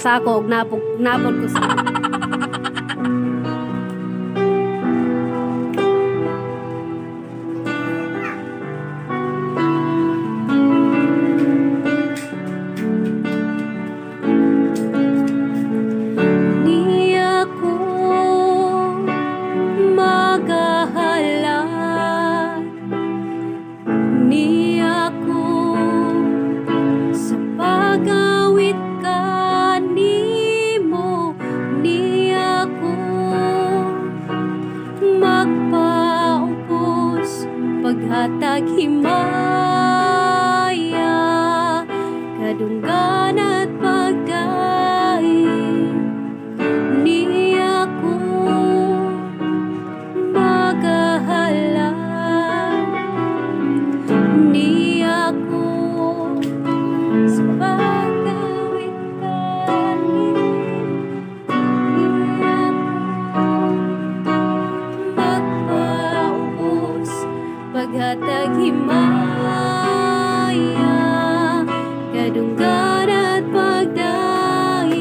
sa ako ug napod ko sa ni ako magahalan, ni ako sa pagawit kanimo, ni ako magpaupos paghatag himaya, kadunggan at pagdaig, ni ako magahalan, ni ako sa pagawit kanimo, ni ako magpaubos paghatag himaya, kadunggan at pagdaig,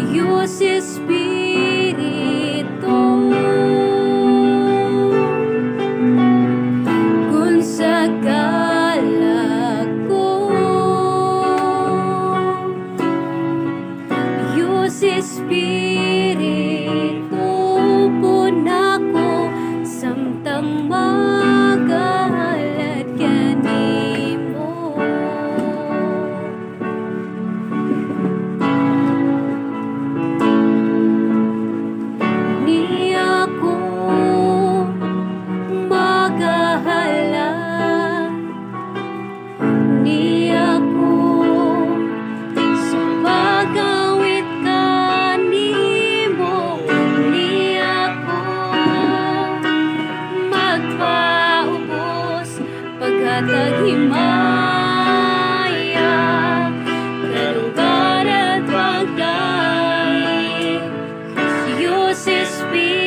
Diyos Espiritu. Kung sagala ko, Diyos Espiritu, pun ako samtang magahalad kanimo. Ni ako magahalan, ni ako sa pagawit kanimo, ni ako magpaubos paghatag himaya, kadunggan at pagdaig, Diyos Espiritu.